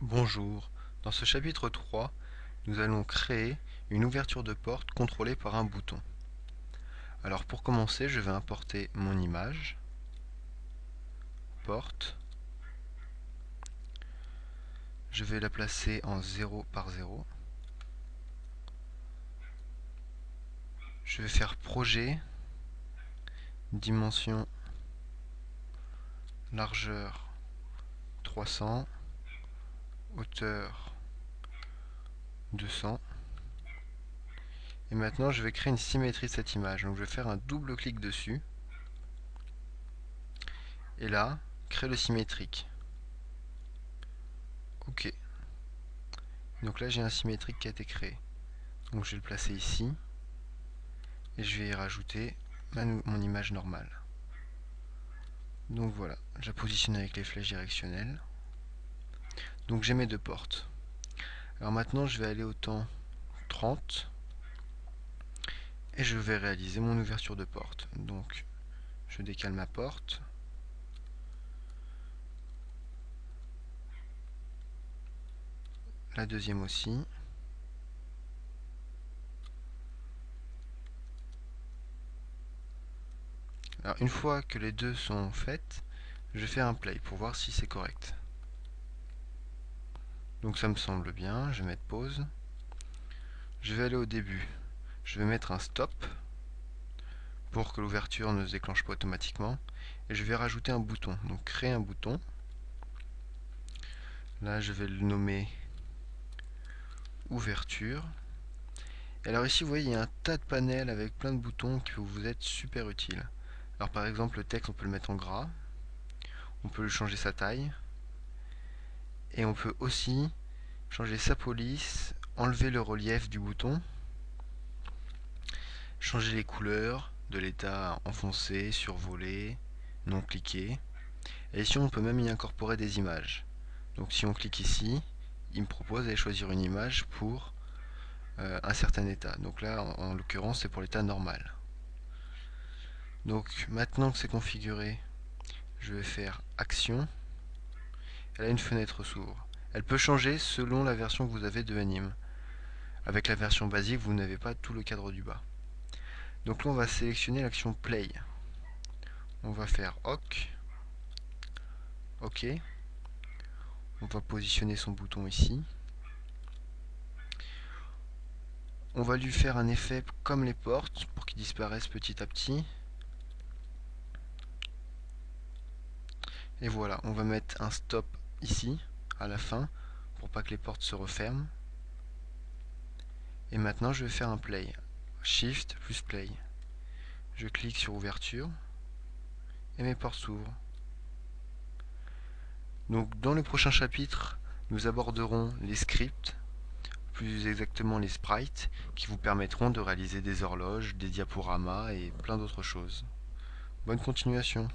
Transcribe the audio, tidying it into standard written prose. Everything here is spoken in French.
Bonjour, dans ce chapitre 3, nous allons créer une ouverture de porte contrôlée par un bouton. Alors pour commencer, je vais importer mon image, porte, je vais la placer en 0 par 0. Je vais faire projet, dimension, largeur 300, hauteur 200. Et maintenant je vais créer une symétrie de cette image. Donc je vais faire un double clic dessus. Et là, créer le symétrique. OK. Donc là j'ai un symétrique qui a été créé. Donc je vais le placer ici. Et je vais y rajouter mon image normale. Donc voilà, je la positionne avec les flèches directionnelles. Donc j'ai mes deux portes. Alors maintenant je vais aller au temps 30 et je vais réaliser mon ouverture de porte. Donc je décale ma porte. La deuxième aussi. Alors une fois que les deux sont faites, je vais faire un play pour voir si c'est correct. Donc ça me semble bien, je vais mettre pause. Je vais aller au début. Je vais mettre un stop pour que l'ouverture ne se déclenche pas automatiquement. Et je vais rajouter un bouton. Donc créer un bouton. Là je vais le nommer ouverture. Et alors ici vous voyez il y a un tas de panels avec plein de boutons qui peuvent vous être super utiles. Alors par exemple le texte on peut le mettre en gras. On peut changer sa taille. Et on peut aussi changer sa police, enlever le relief du bouton, changer les couleurs de l'état enfoncé, survolé, non cliqué. Et ici on peut même y incorporer des images. Donc si on clique ici, il me propose d'aller choisir une image pour un certain état. Donc là en l'occurrence c'est pour l'état normal. Donc maintenant que c'est configuré, je vais faire action. Elle a une fenêtre s'ouvre. Elle peut changer selon la version que vous avez de Anime. Avec la version basique, vous n'avez pas tout le cadre du bas. Donc là, on va sélectionner l'action Play. On va faire OK. OK. On va positionner son bouton ici. On va lui faire un effet comme les portes pour qu'il disparaisse petit à petit. Et voilà, on va mettre un stop ici, à la fin, pour pas que les portes se referment. Et maintenant, je vais faire un play. Shift plus play. Je clique sur ouverture et mes portes s'ouvrent. Donc dans le prochain chapitre, nous aborderons les scripts, plus exactement les sprites, qui vous permettront de réaliser des horloges, des diaporamas et plein d'autres choses. Bonne continuation.